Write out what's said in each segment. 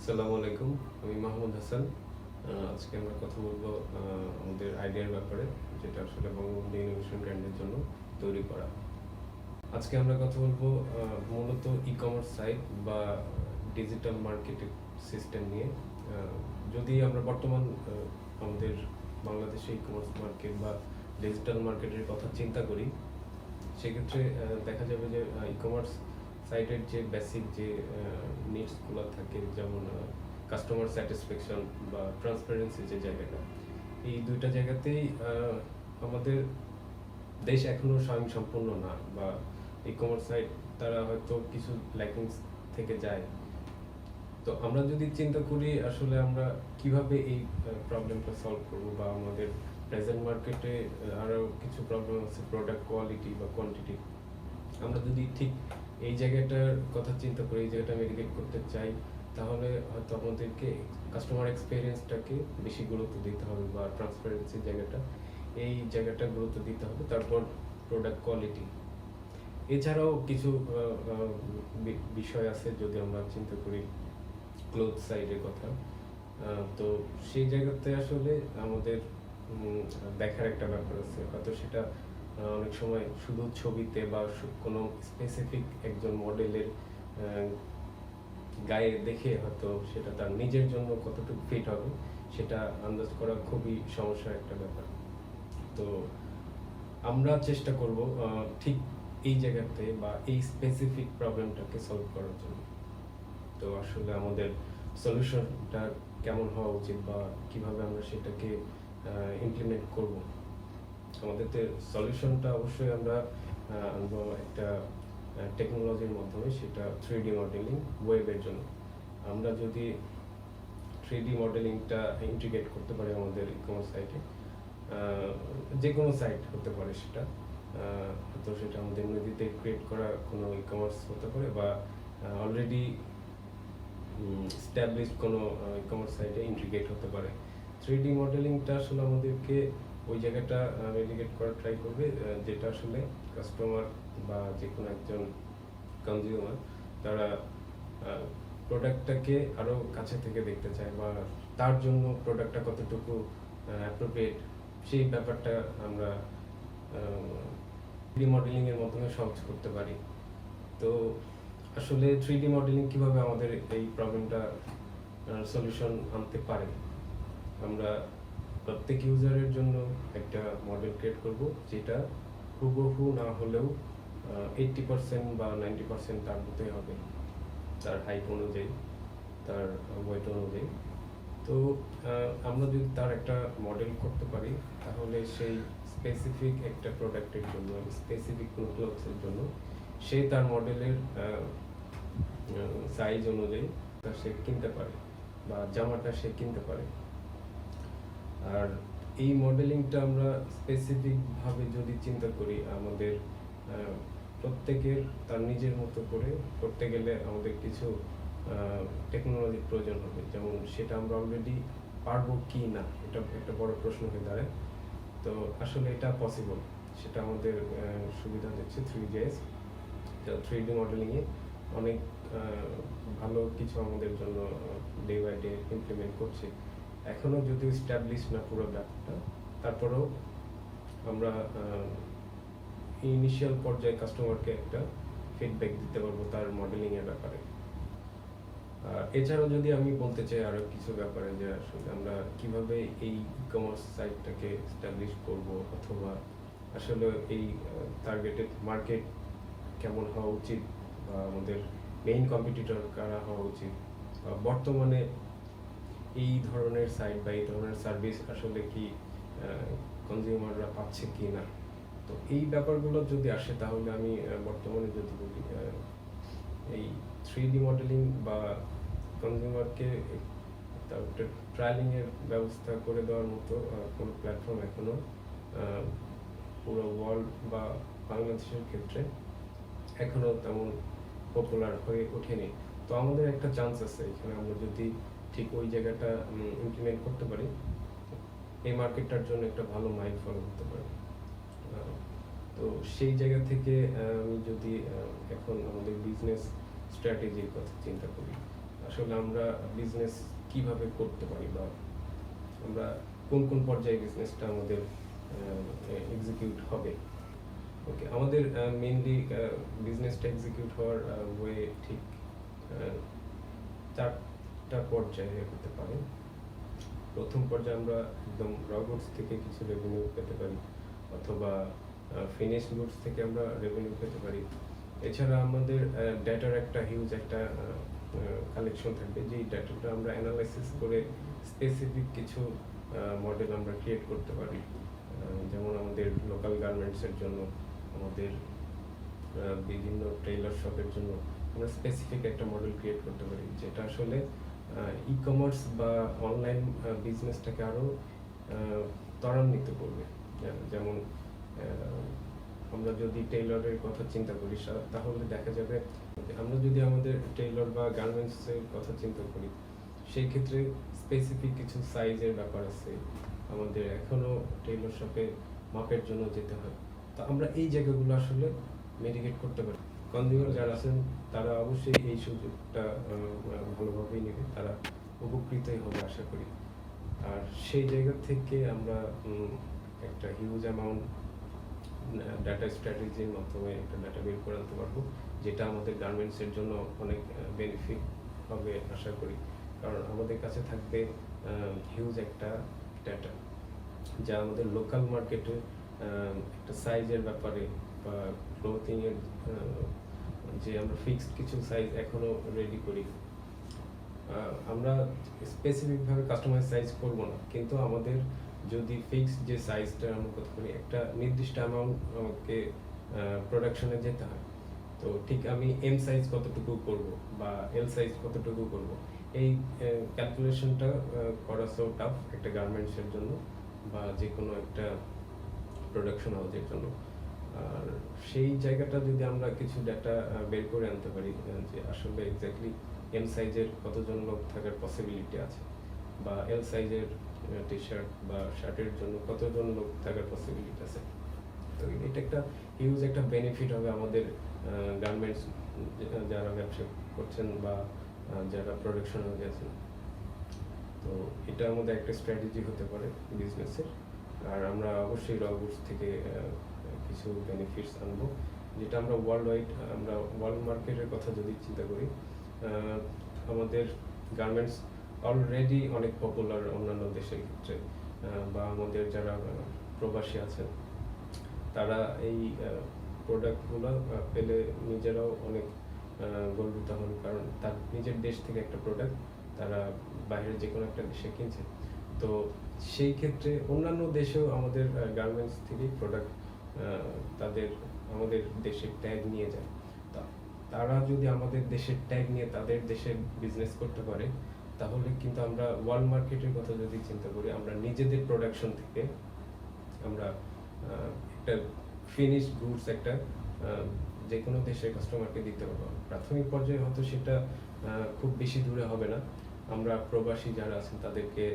আসসালামু আলাইকুম। আমি মাহমুদ হাসান। আজকে আমরা কথা বলবো আমাদের আইডিয়ার ব্যাপারে, যেটা আসলে বঙ্গবন্ধু ইনোভেশন ব্র্যান্ডের জন্য তৈরি করা। আজকে আমরা কথা বলবো মূলত ই-কমার্স সাইট বা ডিজিটাল মার্কেটিং সিস্টেম নিয়ে। যদি আমরা বর্তমান আমাদের বাংলাদেশে ই-কমার্স মার্কেট বা ডিজিটাল মার্কেটের কথা চিন্তা করি, সেক্ষেত্রে দেখা যাবে যে ই-কমার্স সাইটের যে বেসিক যে নিডসগুলো থাকে, যেমন কাস্টমার স্যাটিসফ্যাকশন বা ট্রান্সপারেন্সি যে জায়গাটা, এই দুইটা জায়গাতেই আমাদের দেশ এখনো স্বয়ংসম্পূর্ণ না, বা ই-কমার্স সাইট তারা হয়তো কিছু ল্যাকিংস থেকে যায়। তো আমরা যদি চিন্তা করি আসলে আমরা কিভাবে এই প্রবলেমটা সলভ করব, বা আমাদের প্রেজেন্ট মার্কেটে আরও কিছু প্রবলেম আছে, প্রোডাক্ট কোয়ালিটি বা কোয়ান্টিটি। আমরা যদি ঠিক এই জায়গাটার কথা চিন্তা করি, এই জায়গাটা মেডিকেট করতে চাই, তাহলে হয়তো আমাদেরকে কাস্টমার এক্সপিরিয়েন্সটাকে বেশি গুরুত্ব দিতে হবে, বা ট্রান্সপারেন্সির জায়গাটা, এই জায়গাটা গুরুত্ব দিতে হবে। তারপর প্রোডাক্ট কোয়ালিটি। এছাড়াও কিছু বিষয় আছে, যদি আমরা চিন্তা করি ক্লোথ সাইডের কথা, তো সেই জায়গাতে আসলে আমাদের দেখার একটা ব্যাপার আছে। হয়তো সেটা অনেক সময় শুধু ছবিতে বা কোনো স্পেসিফিক একজন মডেলের গায়ে দেখে হয়তো সেটা তার নিজের জন্য কতটুকু ফিট হবে সেটা আন্দাজ করা খুবই সমস্যার একটা ব্যাপার। তো আমরা চেষ্টা করব ঠিক এই জায়গাতে বা এই স্পেসিফিক প্রবলেমটাকে সলভ করার জন্য। তো আসলে আমাদের সলিউশনটা কেমন হওয়া উচিত, বা কিভাবে আমরা সেটাকে ইমপ্লিমেন্ট করব। আমাদের সলিউশনটা অবশ্যই আমরা আনবো একটা টেকনোলজির মাধ্যমে, সেটা 3D মডেলিং ওয়েবের জন্য। আমরা যদি 3D মডেলিংটা ইন্টিগ্রেট করতে পারি আমাদের ই-কমার্স সাইটে, যে কোনো সাইট হতে পারে সেটা, হয়তো সেটা আমাদের নদীতে ক্রিয়েট করা কোনো ই-কমার্স হতে পারে, বা অলরেডি স্ট্যাবলিশড কোনো ই-কমার্স সাইটে ইন্টিগ্রেট হতে পারে। 3D মডেলিংটা আসলে আমাদেরকে ওই জায়গাটা রেডিকেট করা ট্রাই করবে, যেটা আসলে কাস্টমার বা যে কোনো একজন কনজিউমার তারা প্রোডাক্টটাকে আরও কাছে থেকে দেখতে চায়, বা তার জন্য প্রোডাক্টটা কতটুকু অ্যাপ্রোপ্রিয়েট, সেই ব্যাপারটা আমরা 3D মডেলিংয়ের মাধ্যমে সহজ করতে পারি। তো আসলে 3D মডেলিং কিভাবে আমাদের এই প্রবলেমটা সলিউশন আনতে পারে, আমরা প্রত্যেক ইউজারের জন্য একটা মডেল ক্রিয়েট করব, যেটা হুবহু না হলেও 80% বা 90% তার মতোই হবে, তার হাইট অনুযায়ী, তার ওয়েট অনুযায়ী। তো আমরা যদি তার একটা মডেল করতে পারি, তাহলে সেই স্পেসিফিক একটা প্রোডাক্টের জন্য, স্পেসিফিক কোনো ক্লথসের জন্য, সে তার মডেলের সাইজ অনুযায়ী সে কিনতে পারে, বা জামাটা সে কিনতে পারে। আর এই মডেলিংটা আমরা স্পেসিফিকভাবে যদি চিন্তা করি, আমাদের প্রত্যেকের তার নিজের মতো করে করতে গেলে আমাদের কিছু টেকনোলজির প্রয়োজন হবে। যেমন সেটা আমরা অলরেডি পারবো কি না, এটা একটা বড় প্রশ্ন হয়ে দাঁড়ায়। তো আসলে এটা পসিবল, সেটা আমাদের সুবিধা দিচ্ছে 3JS। 3D মডেলিংয়ে অনেক ভালো কিছু আমাদের জন্য ডে বাই ডে ইমপ্লিমেন্ট করছে। এখনও যদিও স্ট্যাবলিশ না পুরো ব্যাপারটা, তারপরেও আমরা ইনিশিয়াল পর্যায়ে কাস্টমারকে একটা ফিডব্যাক দিতে পারবো তার মডেলিংয়ের ব্যাপারে। এছাড়াও যদি আমি বলতে চাই আরও কিছু ব্যাপারে, যে আসলে আমরা কিভাবে এই ই-কমার্স সাইটটাকে এস্টাবলিশ করব, অথবা আসলে এই টার্গেটেড মার্কেট কেমন হওয়া উচিত, বা আমাদের মেইন কম্পিটিটর কারা হওয়া উচিত, বর্তমানে এই ধরনের সাইট বা এই ধরনের সার্ভিস আসলে কি কনজিউমাররা পাচ্ছে কি না। তো এই ব্যাপারগুলো যদি আসে, তাহলে আমি বর্তমানে যদি বলি, এই 3D মডেলিং বা কনজিউমারকে তারপরে ট্রায়ালিংয়ের ব্যবস্থা করে দেওয়ার মতো কোনো প্ল্যাটফর্ম এখনো পুরো ওয়ার্ল্ড বা বাংলাদেশের ক্ষেত্রে এখনো তেমন পপুলার হয়ে ওঠেনি। তো আমাদের একটা চান্স আছে এখানে, আমরা যদি ঠিক ওই জায়গাটা ইমপ্লিমেন্ট করতে পারি, এই মার্কেটটার জন্য একটা ভালো মাইল ফলো করতে পারি। তো সেই জায়গা থেকে আমি যদি এখন আমাদের বিজনেস স্ট্র্যাটেজির কথা চিন্তা করি, আসলে আমরা বিজনেস কিভাবে করতে পারি বা আমরা কোন কোন পর্যায়ে বিজনেসটা আমাদের এক্সিকিউট হবে। ওকে, আমাদের মেইনলি বিজনেসটা এক্সিকিউট হওয়ার ওয়ে ঠিক চারটা পর্যায়ে হতে পারে। প্রথম পর্যায়ে আমরা একদম র গুডস থেকে কিছু রেভিনিউ পেতে পারি, অথবা ফিনিশড গুডস থেকে আমরা রেভিনিউ পেতে পারি। এছাড়া আমাদের ডেটার একটা হিউজ একটা কালেকশন থাকবে, যেই ডেটাটা আমরা অ্যানালাইসিস করে স্পেসিফিক কিছু মডেল আমরা ক্রিয়েট করতে পারি। যেমন আমাদের লোকাল গার্মেন্টসের জন্য, আমাদের বিভিন্ন টেইলর শপের জন্য আমরা স্পেসিফিক একটা মডেল ক্রিয়েট করতে পারি, যেটা আসলে ই কমার্স বা অনলাইন বিজনেসটাকে আরও ত্বরান্বিত করবে। যেমন আমরা যদি টেইলরের কথা চিন্তা করি, তাহলে দেখা যাবে আমরা যদি আমাদের টেইলর বা গার্মেন্টসের কথা চিন্তা করি, সেই ক্ষেত্রে স্পেসিফিক কিছু সাইজের ব্যাপার আছে, আমাদের এখনও টেইলর শপে মাপের জন্য যেতে হয়। তো আমরা এই জায়গাগুলো আসলে মিটিগেট করতে পারি। কনজিউমার যারা আছেন তারা অবশ্যই এই সুযোগটা ভালোভাবেই নেবে, তারা উপকৃতই হবে আশা করি। আর সেই জায়গা থেকে আমরা একটা হিউজ অ্যামাউন্ট ডাটা স্ট্র্যাটেজির মাধ্যমে একটা ডাটা বের করে আনতে পারবো, যেটা আমাদের গার্মেন্টসের জন্য অনেক বেনিফিট হবে আশা করি। কারণ আমাদের কাছে থাকবে হিউজ একটা ডাটা, যা আমাদের লোকাল মার্কেটে একটা সাইজের ব্যাপারে বা ক্লোথিংয়ের যে আমরা ফিক্সড কিছু সাইজ এখনো রেডি করি, আমরা স্পেসিফিকভাবে কাস্টমাইজ সাইজ করব না, কিন্তু আমাদের যদি ফিক্সড যে সাইজটা আমরা কথা বলি, একটা নির্দিষ্ট অ্যামাউন্ট আমাকে প্রোডাকশনে যেতে হয়। তো ঠিক আমি এম সাইজ কতটুকু করব বা এল সাইজ কতটুকু করব, এই ক্যালকুলেশনটা করা সো টাফ একটা গার্মেন্টসের জন্য বা যে কোনো একটা প্রোডাকশন হাউসের জন্য। আর সেই জায়গাটা যদি আমরা কিছু ডাটা বের করে আনতে পারি, যে আসলে এক্স্যাক্টলি এম সাইজের কতজন লোক থাকার পসিবিলিটি আছে, বা এল সাইজের টি শার্ট বা শার্টের জন্য কতজন লোক থাকার পসিবিলিটি আছে, তো এটা একটা হিউজ একটা বেনিফিট হবে আমাদের গার্মেন্টস যারা ব্যবসা করছেন বা যারা প্রোডাকশন হাউসে আছেন। তো এটা আমাদের একটা স্ট্র্যাটেজি হতে পারে বিজনেসের। আর আমরা অবশ্যই র গুডস থেকে কিছু বেনিফিটস আনবো, যেটা আমরা ওয়ার্ল্ড ওয়াইড, আমরা ওয়ার্ল্ড মার্কেটের কথা যদি চিন্তা করি, আমাদের গার্মেন্টস অলরেডি অনেক পপুলার অন্যান্য দেশের ক্ষেত্রে, বা আমাদের যারা প্রবাসী আছেন তারা এই প্রোডাক্টগুলো পেলে নিজেরাও অনেক গর্বিত হন, কারণ তার নিজের দেশ থেকে একটা প্রোডাক্ট তারা বাইরের যে কোনো একটা দেশে কিনছে। তো সেই ক্ষেত্রে অন্যান্য দেশেও আমাদের গার্মেন্টস থেকে প্রোডাক্ট তাদের আমাদের দেশের ট্যাগ নিয়ে যায়। তারা যদি আমাদের দেশের ট্যাগ নিয়ে তাদের দেশে বিজনেস করতে পারে, তাহলে কিন্তু আমরা ওয়ার্ল্ড মার্কেটের কথা যদি চিন্তা করি, আমরা নিজেদের প্রোডাকশন থেকে আমরা একটা ফিনিশড গুডস একটা যে কোনো দেশের কাস্টমারকে দিতে পারবো। প্রাথমিক পর্যায়ে হয়তো সেটা খুব বেশি দূরে হবে না, আমরা প্রবাসী যারা আছেন তাদেরকে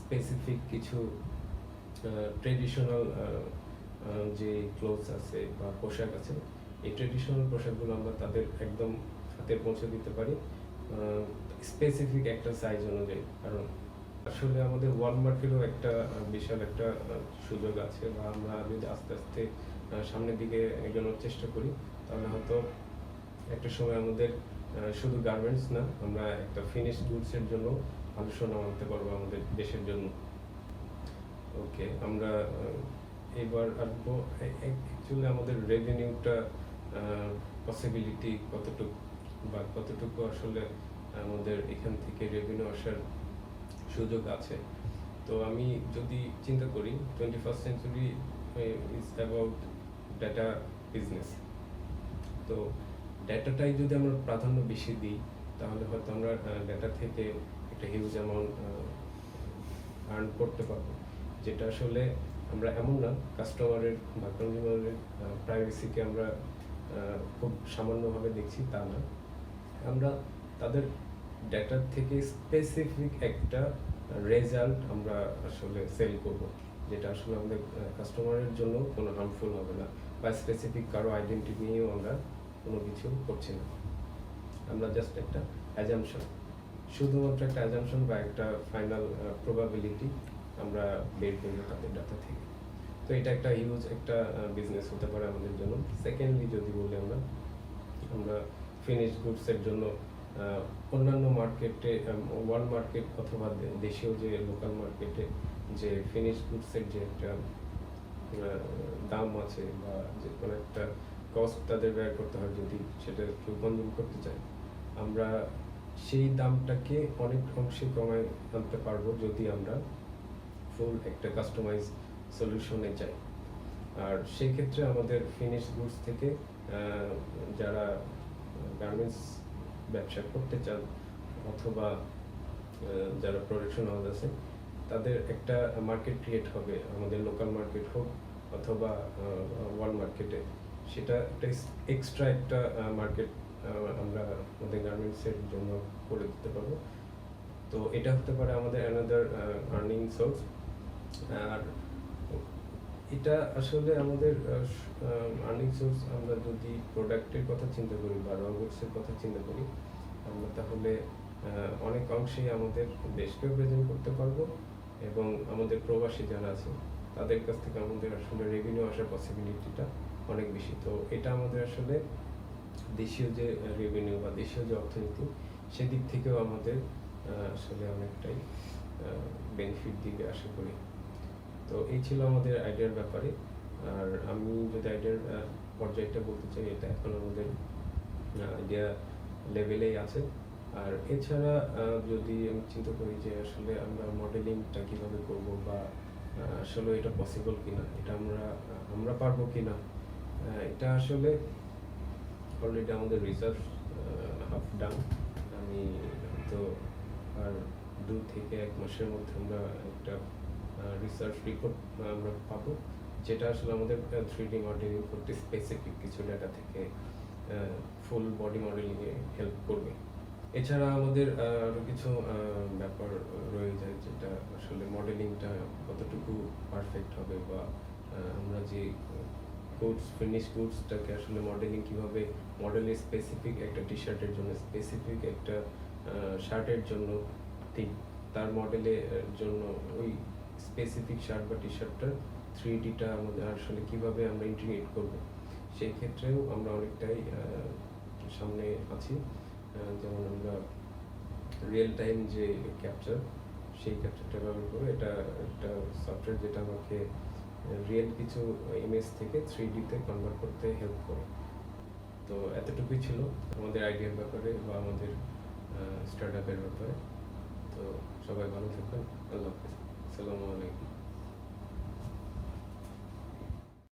স্পেসিফিক কিছু ট্রেডিশনাল যে ক্লোথস আছে বা পোশাক আছে, এই ট্রেডিশনাল পোশাকগুলো আমরা তাদের একদম হাতে পৌঁছে দিতে পারি স্পেসিফিক একটা সাইজ অনুযায়ী। কারণ আসলে আমাদের ওয়ার্ল্ড মার্কেটেও একটা বিশাল একটা সুযোগ আছে, বা আমরা যদি আস্তে আস্তে সামনের দিকে এগোনোর চেষ্টা করি, তাহলে হয়তো একটা সময় আমাদের শুধু গার্মেন্টস না, আমরা একটা ফিনিশড গুডসের জন্য ভালো সুনাম আনতে পারবো আমাদের দেশের জন্য। ওকে, আমরা এবার আসবো অ্যাকচুয়ালি আমাদের রেভিনিউটা পসিবিলিটি কতটুকু, বা কতটুকু আসলে আমাদের এখান থেকে রেভিনিউ আসার সুযোগ আছে। তো আমি যদি চিন্তা করি 21st century is about data business, তো ডাটাটাই যদি আমরা প্রাধান্য বেশি দিই, তাহলে হয়তো আমরা ডাটা থেকে একটা হিউজ অ্যামাউন্ট আর্ন করতে পারবো, যেটা আসলে আমরা এমন না কাস্টমারের বা কনজিউমারের প্রাইভেসিকে আমরা খুব সামান্যভাবে দেখছি, তা না। আমরা তাদের ডেটার থেকে স্পেসিফিক একটা রেজাল্ট আমরা আসলে সেল করব, যেটা আসলে আমাদের কাস্টমারের জন্য কোনো হার্মফুল হবে না, বা স্পেসিফিক কারো আইডেন্টিটি নিয়েও আমরা কোনো কিছু করছি না। আমরা জাস্ট একটা অ্যাজাম্পশন, শুধুমাত্র একটা অ্যাজাম্পশন বা একটা ফাইনাল প্রবাবিলিটি আমরা বের করবো তাদের ডাটা থেকে। তো এটা একটা হিউজ একটা বিজনেস হতে পারে আমাদের জন্য। সেকেন্ডলি যদি বলি আমরা ফিনিশ গুডসের জন্য অন্যান্য মার্কেটে ওয়ার্ল্ড মার্কেট অথবা দেশীয় যে লোকাল মার্কেটে যে ফিনিশ গুডসের যে একটা দাম আছে বা যে কোনো একটা কস্ট তাদের ব্যয় করতে হয়, যদি সেটা কেউ কনজিউম করতে চায়, আমরা সেই দামটাকে অনেক অংশে কমায় আনতে পারবো যদি আমরা ফুল একটা কাস্টমাইজ সলিউশনে যাই। আর সেই ক্ষেত্রে আমাদের ফিনিশ গুডস থেকে যারা গার্মেন্টস ব্যবসা করতে চান অথবা যারা প্রোডাকশন হাউস আছে, তাদের একটা মার্কেট ক্রিয়েট হবে, আমাদের লোকাল মার্কেট হোক অথবা ওয়ার্ল্ড মার্কেটে, সেটা একটা এক্সট্রা একটা মার্কেট আমরা আমাদের গার্মেন্টসের জন্য করে দিতে পারবো। তো এটা হতে পারে আমাদের অ্যানাদার আর্নিং সোর্স। আর এটা আসলে আমাদের আর্নিং সোর্স, আমরা যদি প্রোডাক্টের কথা চিন্তা করি বা র গুডসের কথা চিন্তা করি, আমরা তাহলে অনেক অংশেই আমাদের দেশকেও প্রেজেন্ট করতে পারবো এবং আমাদের প্রবাসী যারা আছে তাদের কাছ থেকে আমাদের আসলে রেভিনিউ আসার পসিবিলিটিটা অনেক বেশি। তো এটা আমাদের আসলে দেশীয় যে রেভিনিউ বা দেশীয় যে অর্থনীতি, সেদিক থেকেও আমাদের আসলে অনেকটাই বেনিফিট দিবে আশা করি। তো এই ছিল আমাদের আইডিয়ার ব্যাপারে। আর আমি যদি আইডিয়ার পর্যায়টা বলতে চাই, এটা এখন আমাদের আইডিয়া লেভেলেই আছে। আর এছাড়া যদি আমি চিন্তা করি যে আসলে আমরা মডেলিংটা কিভাবে করব বা আসলে এটা পসিবল কিনা, এটা আমরা পারবো কিনা, এটা আসলে অলরেডি আমাদের রিসার্চ হাফ ডান। আমি তো আর 2 থেকে 1 মাসের মধ্যে আমরা একটা রিসার্চ রিপোর্ট আমরা পাবো, যেটা আসলে আমাদের 3D মডেলিং করতে স্পেসিফিক কিছু ডাটা থেকে ফুল বডি মডেলিংয়ে হেল্প করবে। এছাড়া আমাদের আরও কিছু ব্যাপার রয়ে যায়, যেটা আসলে মডেলিংটা কতটুকু পারফেক্ট হবে বা আমরা যে গুডস ফিনিশ গুডসটাকে আসলে মডেলিং কীভাবে, মডেলের স্পেসিফিক একটা টি শার্টের জন্য, স্পেসিফিক একটা শার্টের জন্য ঠিক তার মডেলের জন্য ওই স্পেসিফিক শার্ট বা টি শার্টটার 3Dটা আমাদের আসলে কীভাবে আমরা ইন্টিগ্রেট করবো, সেই ক্ষেত্রেও আমরা অনেকটাই সামনে আছি। যেমন আমরা রিয়েল টাইম যে ক্যাপচার, সেই ক্যাপচারটা ব্যবহার করে এটা একটা সফটওয়্যার যেটা আমাকে রিয়েল কিছু ইমেজ থেকে 3Dতে কনভার্ট করতে হেল্প করে। তো এতটুকুই ছিল আমাদের আইডিয়ার ব্যাপারে বা আমাদের স্টার্ট আপের ব্যাপারে। তো সবাই ভালো থাকবেন। আল্লাহ হাফেজ। আসসালামু আলাইকুম।